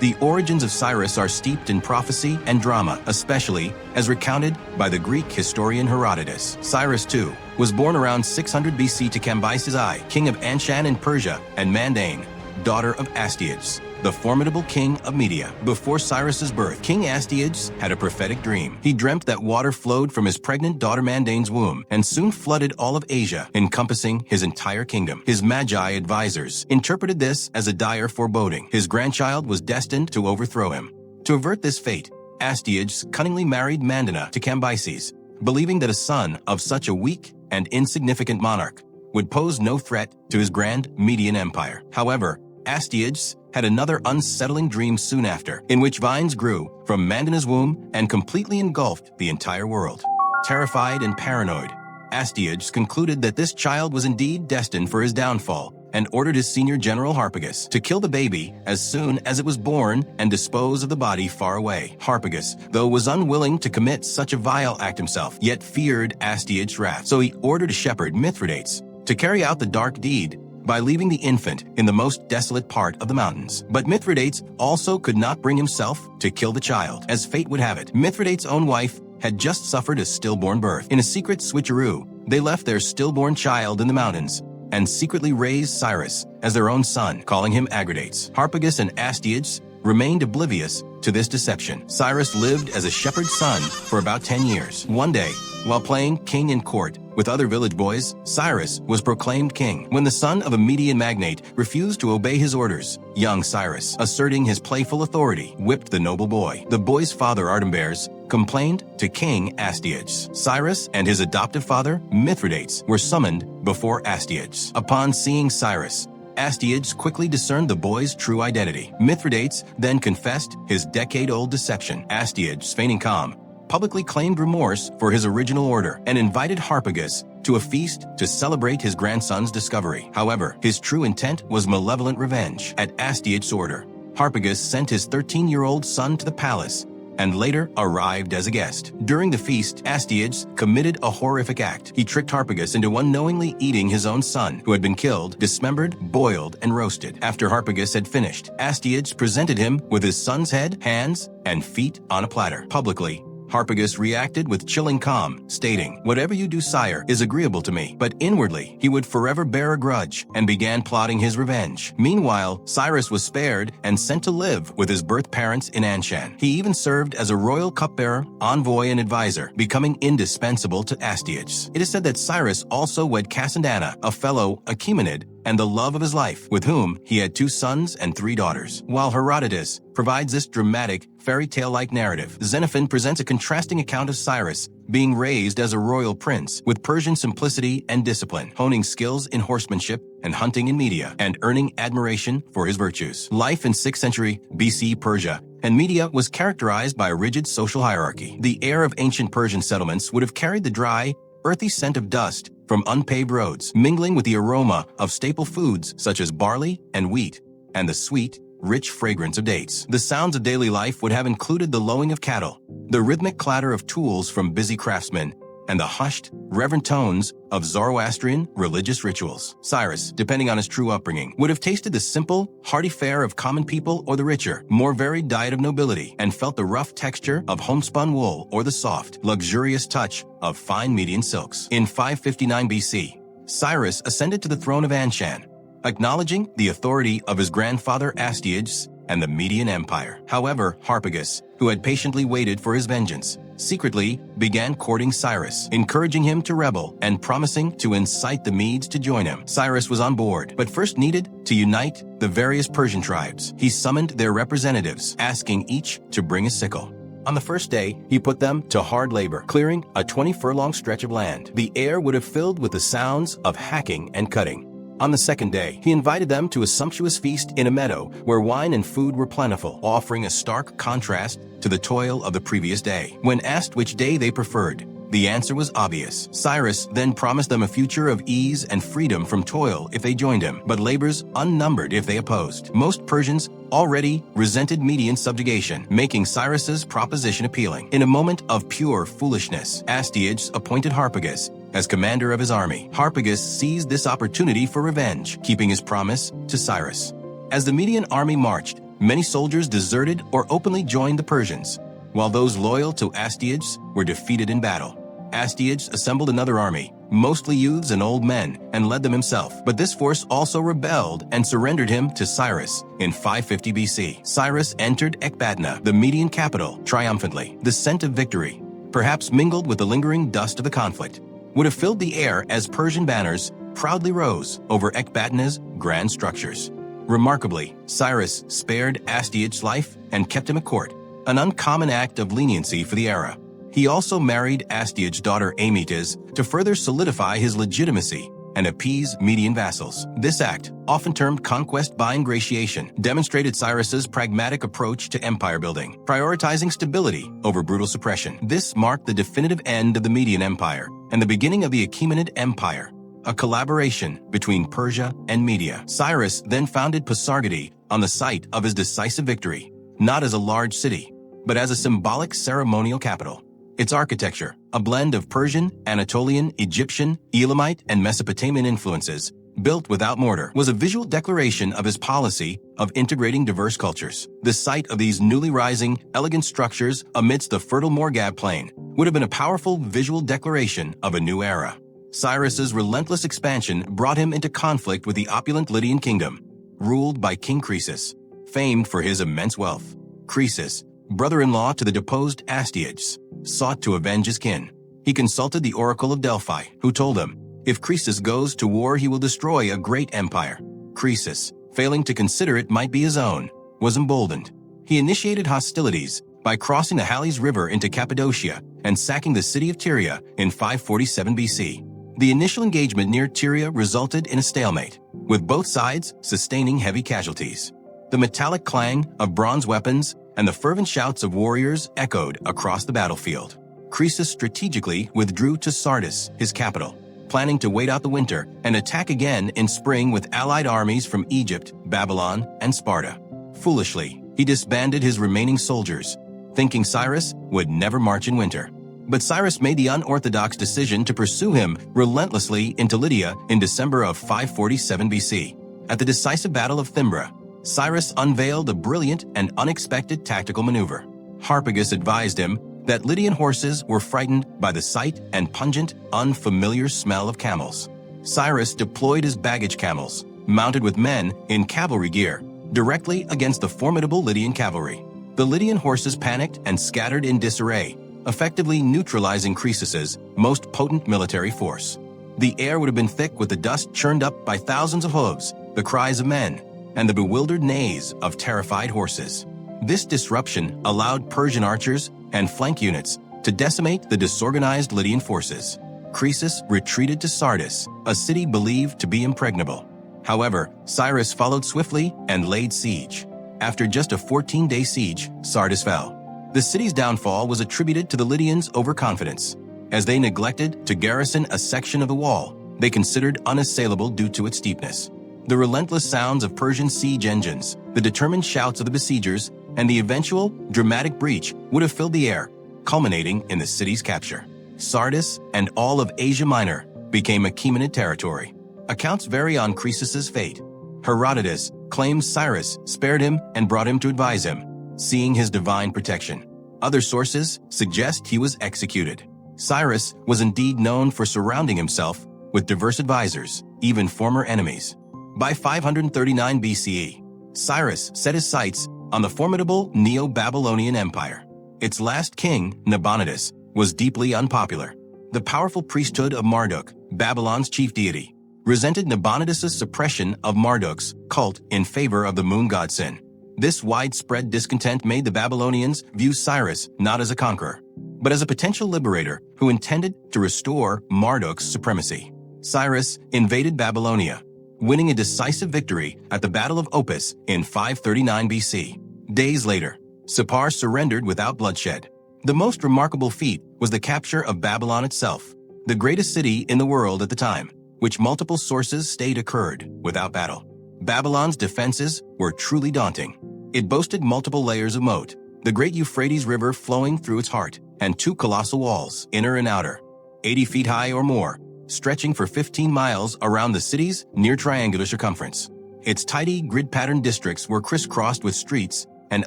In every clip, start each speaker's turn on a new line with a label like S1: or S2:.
S1: The origins of Cyrus are steeped in prophecy and drama, especially as recounted by the Greek historian Herodotus. Cyrus II was born around 600 BC to Cambyses I, king of Anshan in Persia, and Mandane, daughter of Astyages, the formidable king of Media. Before Cyrus's birth, King Astyages had a prophetic dream. He dreamt that water flowed from his pregnant daughter Mandane's womb and soon flooded all of Asia, encompassing his entire kingdom. His magi advisors interpreted this as a dire foreboding. His grandchild was destined to overthrow him. To avert this fate, Astyages cunningly married Mandana to Cambyses, believing that a son of such a weak and insignificant monarch would pose no threat to his grand Median empire. However, Astyages had another unsettling dream soon after, in which vines grew from Mandana's womb and completely engulfed the entire world. Terrified and paranoid, Astyages concluded that this child was indeed destined for his downfall and ordered his senior general Harpagus to kill the baby as soon as it was born and dispose of the body far away. Harpagus, though, was unwilling to commit such a vile act himself, yet feared Astyages' wrath, so he ordered a shepherd, Mithridates, to carry out the dark deed by leaving the infant in the most desolate part of the mountains. But Mithridates also could not bring himself to kill the child. As fate would have it, Mithridates' own wife had just suffered a stillborn birth. In a secret switcheroo, they left their stillborn child in the mountains and secretly raised Cyrus as their own son, calling him Agridates. Harpagus and Astyages remained oblivious to this deception. Cyrus lived as a shepherd's son for about 10 years. One day, while playing king in court with other village boys, Cyrus was proclaimed king. When the son of a Median magnate refused to obey his orders, young Cyrus, asserting his playful authority, whipped the noble boy. The boy's father, Artambares, complained to King Astyages. Cyrus and his adoptive father, Mithridates, were summoned before Astyages. Upon seeing Cyrus, Astyages quickly discerned the boy's true identity. Mithridates then confessed his decade-old deception. Astyages, feigning calm, publicly claimed remorse for his original order and invited Harpagus to a feast to celebrate his grandson's discovery. However, his true intent was malevolent revenge. At Astyages' order, Harpagus sent his 13-year-old son to the palace and later arrived as a guest. During the feast, Astyages committed a horrific act. He tricked Harpagus into unknowingly eating his own son, who had been killed, dismembered, boiled, and roasted. After Harpagus had finished, Astyages presented him with his son's head, hands, and feet on a platter. Publicly, Harpagus reacted with chilling calm, stating, "Whatever you do, sire, is agreeable to me." But inwardly, he would forever bear a grudge and began plotting his revenge. Meanwhile, Cyrus was spared and sent to live with his birth parents in Anshan. He even served as a royal cupbearer, envoy, and advisor, becoming indispensable to Astyages. It is said that Cyrus also wed Cassandana, a fellow Achaemenid, and the love of his life, with whom he had 2 sons and 3 daughters. While Herodotus provides this dramatic, fairy tale-like narrative, Xenophon presents a contrasting account of Cyrus being raised as a royal prince with Persian simplicity and discipline, honing skills in horsemanship and hunting in Media, and earning admiration for his virtues. Life in 6th century BC Persia and Media was characterized by a rigid social hierarchy. The air of ancient Persian settlements would have carried the dry, earthy scent of dust from unpaved roads, mingling with the aroma of staple foods such as barley and wheat, and the sweet, rich fragrance of dates. The sounds of daily life would have included the lowing of cattle, the rhythmic clatter of tools from busy craftsmen, and the hushed, reverent tones of Zoroastrian religious rituals. Cyrus, depending on his true upbringing, would have tasted the simple, hearty fare of common people or the richer, more varied diet of nobility, and felt the rough texture of homespun wool or the soft, luxurious touch of fine Median silks. In 559 BC, Cyrus ascended to the throne of Anshan, acknowledging the authority of his grandfather Astyages and the Median Empire. However, Harpagus, who had patiently waited for his vengeance, secretly began courting Cyrus, encouraging him to rebel and promising to incite the Medes to join him. Cyrus was on board, but first needed to unite the various Persian tribes. He summoned their representatives, asking each to bring a sickle. On the first day, he put them to hard labor, clearing a 20-furlong stretch of land. The air would have filled with the sounds of hacking and cutting. On the second day, he invited them to a sumptuous feast in a meadow where wine and food were plentiful, offering a stark contrast to the toil of the previous day. When asked which day they preferred, the answer was obvious. Cyrus then promised them a future of ease and freedom from toil if they joined him, but labors unnumbered if they opposed. Most Persians already resented Median subjugation, making Cyrus's proposition appealing. In a moment of pure foolishness, Astyages appointed Harpagus as commander of his army. Harpagus seized this opportunity for revenge, keeping his promise to Cyrus. As the Median army marched, Many soldiers deserted or openly joined the Persians, while those loyal to Astyages were defeated in battle. Astyages assembled another army, mostly youths and old men, and led them himself. But this force also rebelled and surrendered him to Cyrus in 550 BC. Cyrus entered Ecbatana, the Median capital, triumphantly. The scent of victory, perhaps mingled with the lingering dust of the conflict, would have filled the air as Persian banners proudly rose over Ecbatana's grand structures. Remarkably, Cyrus spared Astyages' life and kept him at court, an uncommon act of leniency for the era. He also married Astyages' daughter Amytas to further solidify his legitimacy and appease Median vassals. This act, often termed conquest by ingratiation, demonstrated Cyrus's pragmatic approach to empire building, prioritizing stability over brutal suppression. This marked the definitive end of the Median Empire and the beginning of the Achaemenid Empire, a collaboration between Persia and Media. Cyrus then founded Pasargadae on the site of his decisive victory, not as a large city, but as a symbolic ceremonial capital. Its architecture, a blend of Persian, Anatolian, Egyptian, Elamite, and Mesopotamian influences, built without mortar, was a visual declaration of his policy of integrating diverse cultures. The sight of these newly rising, elegant structures amidst the fertile Morgab plain would have been a powerful visual declaration of a new era. Cyrus's relentless expansion brought him into conflict with the opulent Lydian kingdom, ruled by King Croesus, famed for his immense wealth. Croesus, brother-in-law to the deposed Astyages, sought to avenge his kin. He consulted the oracle of Delphi, who told him, if Croesus goes to war, he will destroy a great empire. Croesus, failing to consider it might be his own, was emboldened. He initiated hostilities by crossing the Halys River into Cappadocia and sacking the city of Tyria in 547 BC. The initial engagement near Tyria resulted in a stalemate, with both sides sustaining heavy casualties. The metallic clang of bronze weapons and the fervent shouts of warriors echoed across the battlefield. Croesus strategically withdrew to Sardis, his capital, planning to wait out the winter and attack again in spring with allied armies from Egypt, Babylon, and Sparta. Foolishly, he disbanded his remaining soldiers, thinking Cyrus would never march in winter. But Cyrus made the unorthodox decision to pursue him relentlessly into Lydia in December of 547 BC. At the decisive Battle of Thymbra, Cyrus unveiled a brilliant and unexpected tactical maneuver. Harpagus advised him that Lydian horses were frightened by the sight and pungent, unfamiliar smell of camels. Cyrus deployed his baggage camels, mounted with men in cavalry gear, directly against the formidable Lydian cavalry. The Lydian horses panicked and scattered in disarray, effectively neutralizing Croesus's most potent military force. The air would have been thick with the dust churned up by thousands of hooves, the cries of men, and the bewildered neighs of terrified horses. This disruption allowed Persian archers and flank units to decimate the disorganized Lydian forces. Croesus retreated to Sardis, a city believed to be impregnable. However, Cyrus followed swiftly and laid siege. After just a 14-day siege, Sardis fell. The city's downfall was attributed to the Lydians' overconfidence. As they neglected to garrison a section of the wall they considered unassailable due to its steepness. The relentless sounds of Persian siege engines, the determined shouts of the besiegers, and the eventual dramatic breach would have filled the air, culminating in the city's capture. Sardis and all of Asia Minor became Achaemenid territory. Accounts vary on Croesus's fate. Herodotus claims Cyrus spared him and brought him to advise him, seeing his divine protection. Other sources suggest he was executed. Cyrus was indeed known for surrounding himself with diverse advisors, even former enemies. By 539 BCE, Cyrus set his sights on the formidable Neo-Babylonian Empire. Its last king, Nabonidus, was deeply unpopular. The powerful priesthood of Marduk, Babylon's chief deity, resented Nabonidus's suppression of Marduk's cult in favor of the moon god Sin. This widespread discontent made the Babylonians view Cyrus not as a conqueror, but as a potential liberator who intended to restore Marduk's supremacy. Cyrus invaded Babylonia, winning a decisive victory at the Battle of Opis in 539 BC. Days later, Sippar surrendered without bloodshed. The most remarkable feat was the capture of Babylon itself, the greatest city in the world at the time, which multiple sources state occurred without battle. Babylon's defenses were truly daunting. It boasted multiple layers of moat, the great Euphrates River flowing through its heart, and two colossal walls, inner and outer, 80 feet high or more, stretching for 15 miles around the city's near triangular circumference. Its tidy, grid-patterned districts were crisscrossed with streets and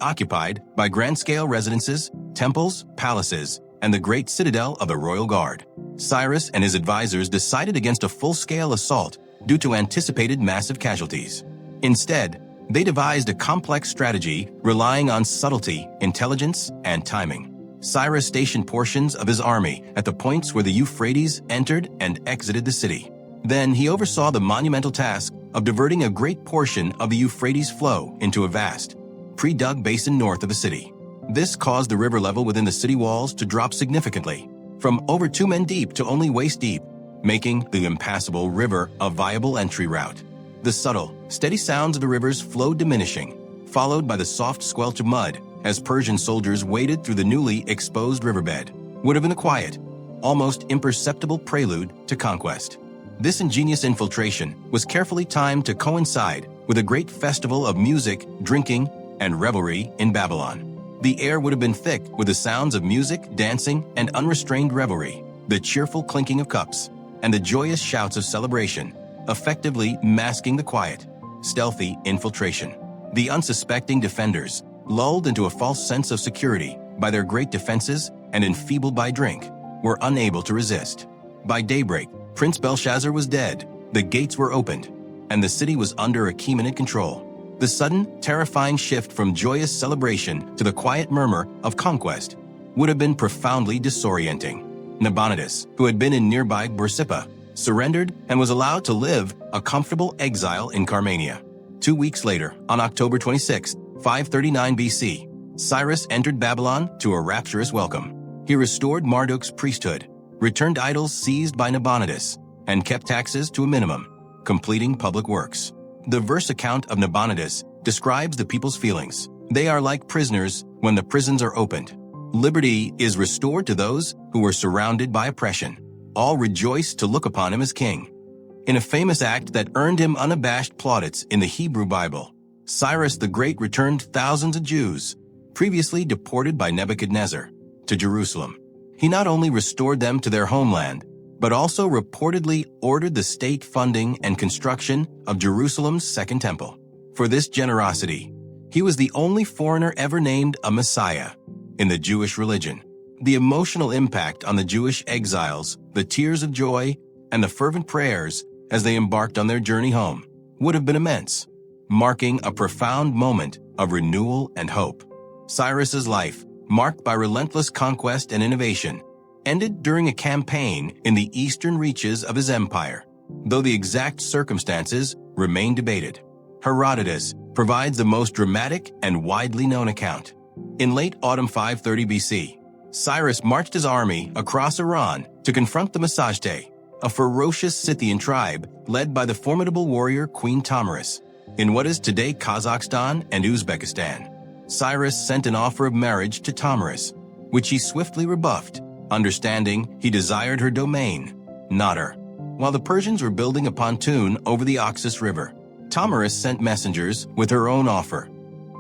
S1: occupied by grand-scale residences, temples, palaces, and the great citadel of the royal guard. Cyrus and his advisors decided against a full-scale assault due to anticipated massive casualties. Instead, they devised a complex strategy relying on subtlety, intelligence, and timing. Cyrus stationed portions of his army at the points where the Euphrates entered and exited the city. Then he oversaw the monumental task of diverting a great portion of the Euphrates flow into a vast, pre-dug basin north of the city. This caused the river level within the city walls to drop significantly, from over 2 men deep to only waist deep, making the impassable river a viable entry route. The subtle, steady sounds of the river's flow diminishing, followed by the soft squelch of mud as Persian soldiers waded through the newly exposed riverbed, would have been a quiet, almost imperceptible prelude to conquest. This ingenious infiltration was carefully timed to coincide with a great festival of music, drinking, and revelry in Babylon. The air would have been thick with the sounds of music, dancing, and unrestrained revelry, the cheerful clinking of cups, and the joyous shouts of celebration, effectively masking the quiet, stealthy infiltration. The unsuspecting defenders, lulled into a false sense of security by their great defenses and enfeebled by drink, were unable to resist. By daybreak, Prince Belshazzar was dead, the gates were opened, and the city was under Achaemenid control. The sudden, terrifying shift from joyous celebration to the quiet murmur of conquest would have been profoundly disorienting. Nabonidus, who had been in nearby Borsippa, surrendered and was allowed to live a comfortable exile in Carmania. 2 weeks later, on October 26, 539 BC, Cyrus entered Babylon to a rapturous welcome. He restored Marduk's priesthood, returned idols seized by Nabonidus, and kept taxes to a minimum, completing public works. The verse account of Nabonidus describes the people's feelings. They are like prisoners when the prisons are opened. Liberty is restored to those who were surrounded by oppression. All rejoice to look upon him as king. In a famous act that earned him unabashed plaudits in the Hebrew Bible, Cyrus the Great returned thousands of Jews, previously deported by Nebuchadnezzar, to Jerusalem. He not only restored them to their homeland, but also reportedly ordered the state funding and construction of Jerusalem's Second Temple. For this generosity, he was the only foreigner ever named a Messiah in the Jewish religion. The emotional impact on the Jewish exiles, the tears of joy, and the fervent prayers as they embarked on their journey home would have been immense, marking a profound moment of renewal and hope. Cyrus's life, marked by relentless conquest and innovation, ended during a campaign in the eastern reaches of his empire, though the exact circumstances remain debated. Herodotus provides the most dramatic and widely known account. In late autumn 530 BC, Cyrus marched his army across Iran to confront the Massagetæ, a ferocious Scythian tribe led by the formidable warrior Queen Tamaris, in what is today Kazakhstan and Uzbekistan. Cyrus sent an offer of marriage to Tamaris, which he swiftly rebuffed, understanding he desired her domain, not her. While the Persians were building a pontoon over the Oxus River, Tamaris sent messengers with her own offer.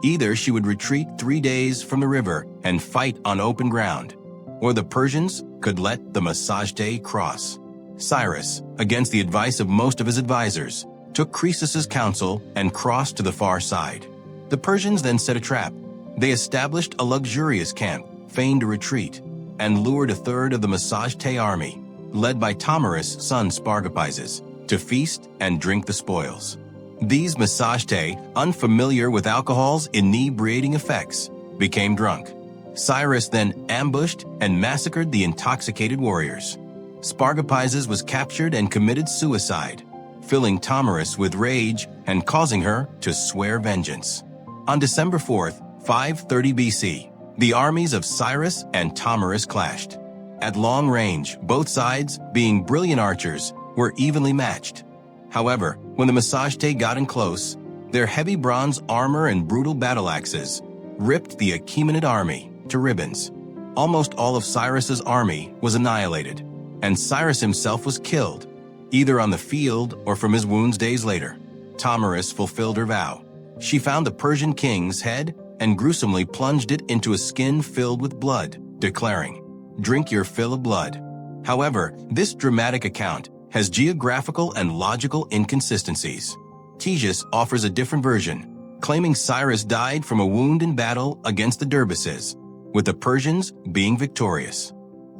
S1: Either she would retreat 3 days from the river and fight on open ground, or the Persians could let the Massagetæ cross. Cyrus, against the advice of most of his advisors, took Croesus's counsel and crossed to the far side. The Persians then set a trap. They established a luxurious camp, feigned a retreat, and lured a third of the Massagetæ army, led by Tamaris' son Spargapises, to feast and drink the spoils. These Massagetæ, unfamiliar with alcohol's inebriating effects, became drunk. Cyrus then ambushed and massacred the intoxicated warriors. Spargapises was captured and committed suicide, filling Tamaris with rage and causing her to swear vengeance. On December 4th, 530 BC, the armies of Cyrus and Tamaris clashed. At long range, both sides, being brilliant archers, were evenly matched. However, when the Massagetæ got in close, their heavy bronze armor and brutal battle axes ripped the Achaemenid army to ribbons. Almost all of Cyrus's army was annihilated, and Cyrus himself was killed, either on the field or from his wounds days later. Tamaris fulfilled her vow. She found the Persian king's head and gruesomely plunged it into a skin filled with blood, declaring, "Drink your fill of blood." However, this dramatic account has geographical and logical inconsistencies. Ctesias offers a different version, claiming Cyrus died from a wound in battle against the Dervises, with the Persians being victorious.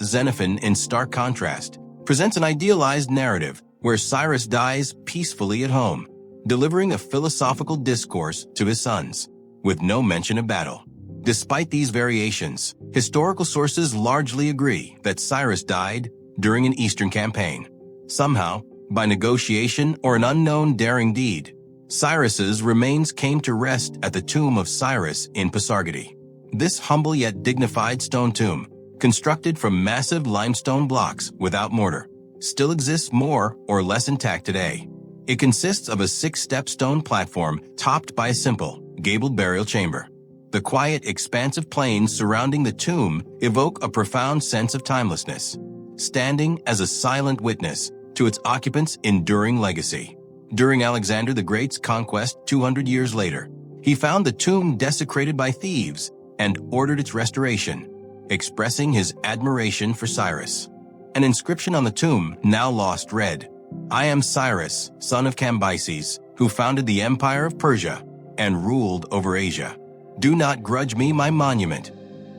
S1: Xenophon, in stark contrast, presents an idealized narrative where Cyrus dies peacefully at home, delivering a philosophical discourse to his sons, with no mention of battle. Despite these variations, historical sources largely agree that Cyrus died during an Eastern campaign. Somehow, by negotiation or an unknown daring deed, Cyrus's remains came to rest at the tomb of Cyrus in Pasargadae. This humble yet dignified stone tomb, constructed from massive limestone blocks without mortar, still exists more or less intact today. It consists of a 6-step stone platform topped by a simple, gabled burial chamber. The quiet, expansive plains surrounding the tomb evoke a profound sense of timelessness, standing as a silent witness to its occupants' enduring legacy. During Alexander the Great's conquest 200 years later, he found the tomb desecrated by thieves and ordered its restoration, expressing his admiration for Cyrus. An inscription on the tomb, now lost, read, "I am Cyrus, son of Cambyses, who founded the Empire of Persia and ruled over Asia. Do not grudge me my monument."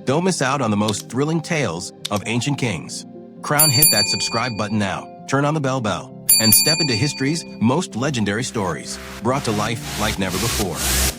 S1: Don't miss out on the most thrilling tales of ancient kings. Hit that subscribe button now, turn on the bell, and step into history's most legendary stories, brought to life like never before.